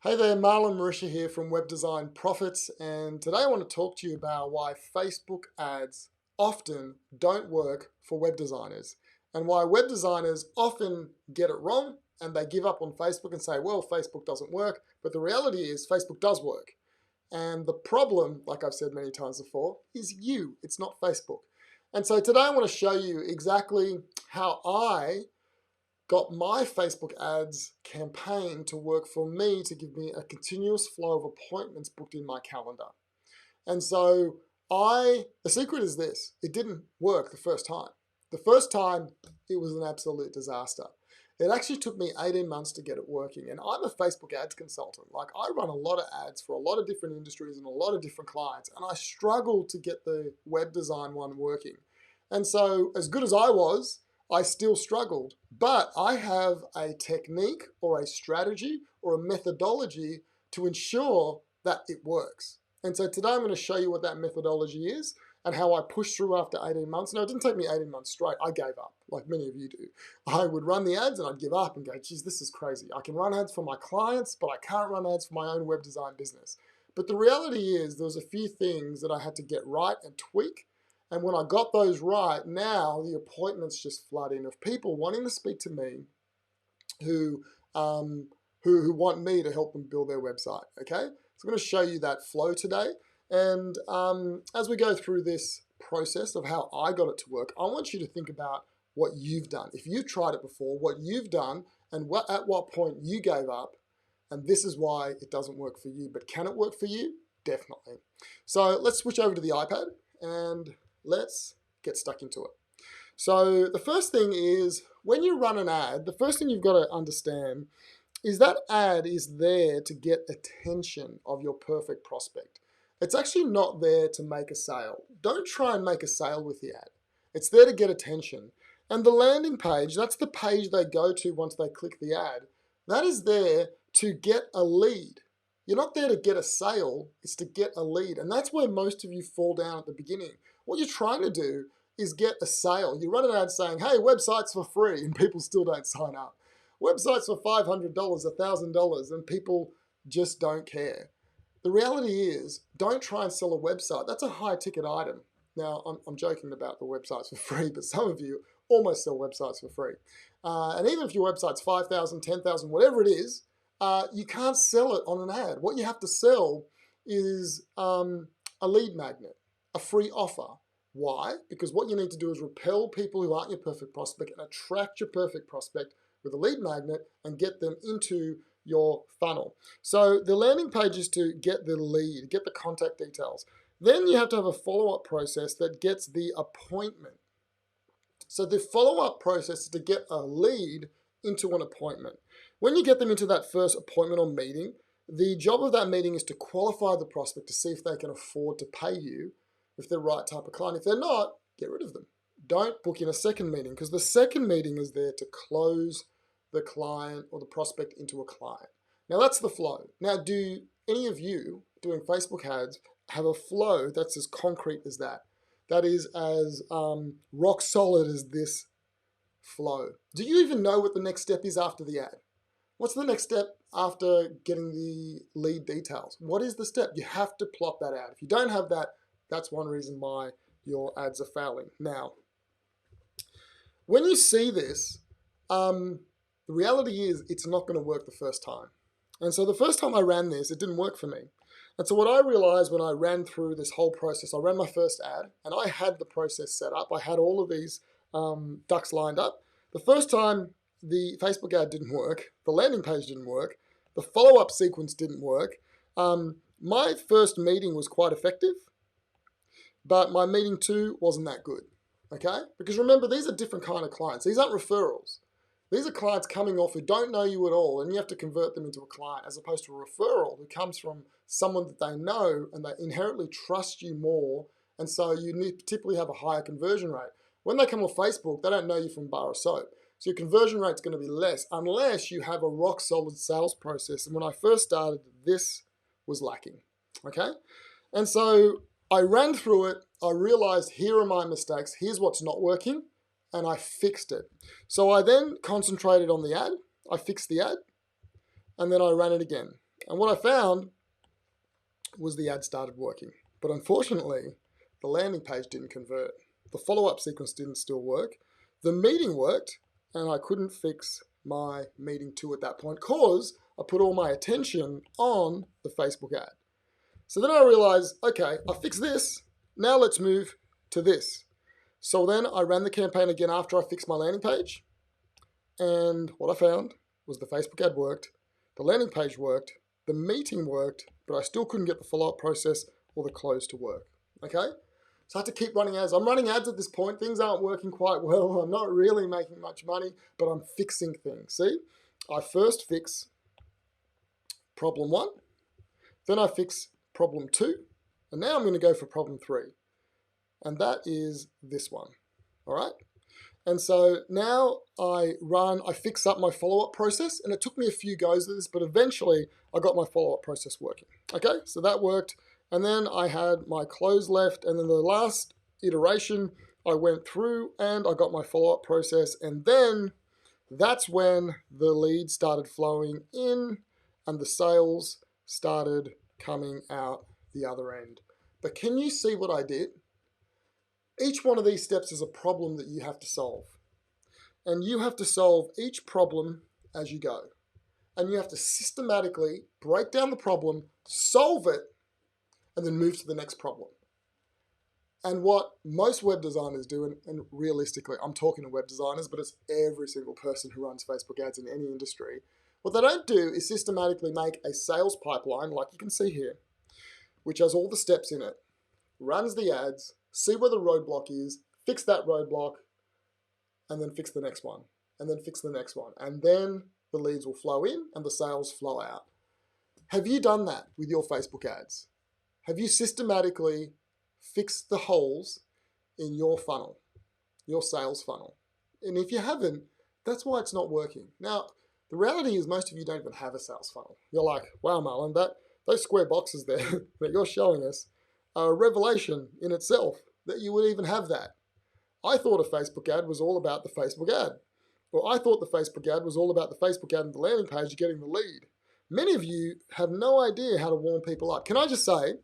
Hey there, Marlon Marisha here from Web Design Profits, and today I want to talk to you about why Facebook ads often don't work for web designers and why web designers often get it wrong and they give up on Facebook and say, well, Facebook doesn't work, but the reality is Facebook does work. And the problem, like I've said many times before, is you, it's not Facebook. And so today I want to show you exactly how I got my Facebook ads campaign to work for me to give me a continuous flow of appointments booked in my calendar. And so the secret is this, it didn't work the first time. The first time, it was an absolute disaster. It actually took me 18 months to get it working. And I'm a Facebook ads consultant. Like, I run a lot of ads for a lot of different industries and a lot of different clients. And I struggled to get the web design one working. And so as good as I was, I still struggled. But I have a technique or a strategy or a methodology to ensure that it works. And so today I'm going to show you what that methodology is and how I pushed through after 18 months. Now, it didn't take me 18 months straight. I gave up, like many of you do. I would run the ads and I'd give up and go, geez, this is crazy. I can run ads for my clients, but I can't run ads for my own web design business. But the reality is there was a few things that I had to get right and tweak. And when I got those right, now the appointments just flood in of people wanting to speak to me who want me to help them build their website, okay? So I'm going to show you that flow today. And as we go through this process of how I got it to work, I want you to think about what you've done. If you've tried it before, what you've done and at what point you gave up, and this is why it doesn't work for you. But can it work for you? Definitely. So let's switch over to the iPad and let's get stuck into it. So the first thing is, when you run an ad, the first thing you've got to understand is that ad is there to get attention of your perfect prospect. It's actually not there to make a sale. Don't try and make a sale with the ad. It's there to get attention. And the landing page, that's the page they go to once they click the ad. That is there to get a lead. You're not there to get a sale, it's to get a lead. And that's where most of you fall down at the beginning. What you're trying to do is get a sale. You run an ad saying, hey, websites for free, and people still don't sign up. Websites for $500, $1,000, and people just don't care. The reality is, don't try and sell a website. That's a high ticket item. Now, I'm joking about the websites for free, but some of you almost sell websites for free. And even if your website's 5,000, 10,000, whatever it is, you can't sell it on an ad. What you have to sell is a lead magnet, a free offer. Why? Because what you need to do is repel people who aren't your perfect prospect and attract your perfect prospect with a lead magnet and get them into your funnel. So the landing page is to get the lead, get the contact details. Then you have to have a follow-up process that gets the appointment. So the follow-up process is to get a lead into an appointment. When you get them into that first appointment or meeting, the job of that meeting is to qualify the prospect to see if they can afford to pay you, if they're the right type of client. If they're not, get rid of them. Don't book in a second meeting, because the second meeting is there to close the client or the prospect into a client. Now that's the flow. Now, do any of you doing Facebook ads have a flow that's as concrete as that? That is as rock solid as this flow. Do you even know what the next step is after the ad? What's the next step after getting the lead details? What is the step? You have to plot that out. If you don't have that, that's one reason why your ads are failing. Now, when you see this, the reality is it's not going to work the first time. And so the first time I ran this, it didn't work for me. And so what I realized when I ran through this whole process, I ran my first ad and I had the process set up. I had all of these ducks lined up. The first time the Facebook ad didn't work, the landing page didn't work, the follow-up sequence didn't work. My first meeting was quite effective, but my meeting 2 wasn't that good, okay? Because remember, these are different kind of clients. These aren't referrals. These are clients coming off who don't know you at all, and you have to convert them into a client, as opposed to a referral who comes from someone that they know and they inherently trust you more, and so you typically have a higher conversion rate. When they come off Facebook, they don't know you from bar of soap. So your conversion rate's going to be less unless you have a rock solid sales process. And when I first started, this was lacking, okay? And so I ran through it. I realized here are my mistakes. Here's what's not working. And I fixed it. So I then concentrated on the ad. I fixed the ad. And then I ran it again. And what I found was the ad started working. But unfortunately, the landing page didn't convert. The follow-up sequence didn't still work. The meeting worked, and I couldn't fix my meeting 2 at that point because I put all my attention on the Facebook ad. So then I realized, okay, I fixed this. Now let's move to this. So then I ran the campaign again after I fixed my landing page. And what I found was the Facebook ad worked, the landing page worked, the meeting worked, but I still couldn't get the follow-up process or the close to work. Okay? So I had to keep running ads. I'm running ads at this point. Things aren't working quite well. I'm not really making much money, but I'm fixing things. See? I first fix problem 1, then I fix problem 2, and now I'm going to go for problem 3. And that is this one. All right? And so now I fix up my follow-up process, and it took me a few goes at this, but eventually I got my follow-up process working. Okay, so that worked. And then I had my close left, and then the last iteration I went through and I got my follow-up process, and then that's when the leads started flowing in and the sales started coming out the other end. But can you see what I did? Each one of these steps is a problem that you have to solve. And you have to solve each problem as you go. And you have to systematically break down the problem, solve it, and then move to the next problem. And what most web designers do, and realistically, I'm talking to web designers, but it's every single person who runs Facebook ads in any industry, what they don't do is systematically make a sales pipeline, like you can see here, which has all the steps in it, runs the ads, see where the roadblock is, fix that roadblock, and then fix the next one, and then fix the next one. And then the leads will flow in and the sales flow out. Have you done that with your Facebook ads? Have you systematically fixed the holes in your funnel, your sales funnel? And if you haven't, that's why it's not working. Now, the reality is most of you don't even have a sales funnel. You're like, wow, Marlon, those square boxes there that you're showing us are a revelation in itself that you would even have that. I thought a Facebook ad was all about the Facebook ad. Or I thought the Facebook ad was all about the Facebook ad and the landing page getting the lead. Many of you have no idea how to warm people up. Can I just say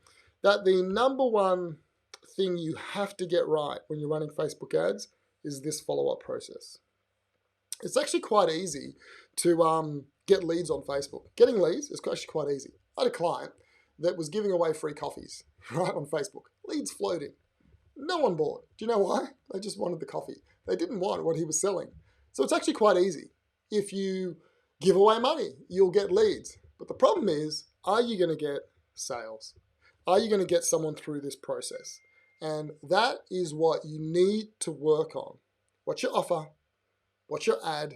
that the number one thing you have to get right when you're running Facebook ads is this follow-up process. It's actually quite easy to get leads on Facebook. Getting leads is actually quite easy. I had a client that was giving away free coffees, right, on Facebook. Leads flowed in. No one bought. Do you know why? They just wanted the coffee. They didn't want what he was selling. So it's actually quite easy. If you give away money, you'll get leads. But the problem is, are you going to get sales? Are you going to get someone through this process? And that is what you need to work on. What's your offer? What's your ad?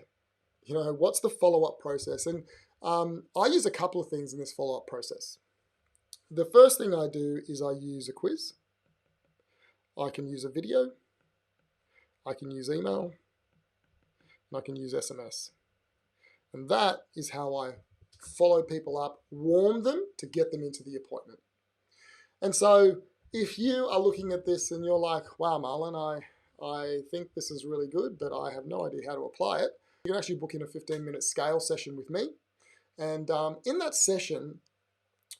You know, what's the follow-up process? And I use a couple of things in this follow-up process. The first thing I do is I use a quiz. I can use a video. I can use email. And I can use SMS. And that is how I follow people up, warm them to get them into the appointment. And so if you are looking at this and you're like, wow, Marlon, I think this is really good, but I have no idea how to apply it, you can actually book in a 15-minute scale session with me. And in that session,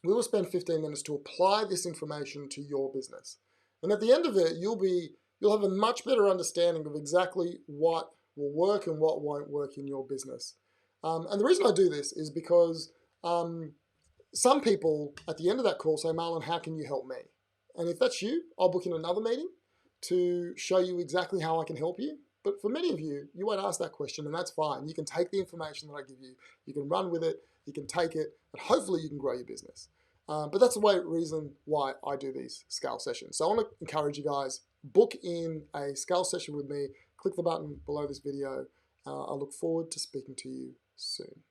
we will spend 15 minutes to apply this information to your business. And at the end of it, you'll have a much better understanding of exactly what will work and what won't work in your business. And the reason I do this is because some people at the end of that call say, Marlon, how can you help me? And if that's you, I'll book in another meeting to show you exactly how I can help you. But for many of you, you won't ask that question, and that's fine. You can take the information that I give you, you can run with it, you can take it, and hopefully you can grow your business. But that's the reason why I do these scale sessions. So I want to encourage you guys, book in a scale session with me, click the button below this video. I look forward to speaking to you soon.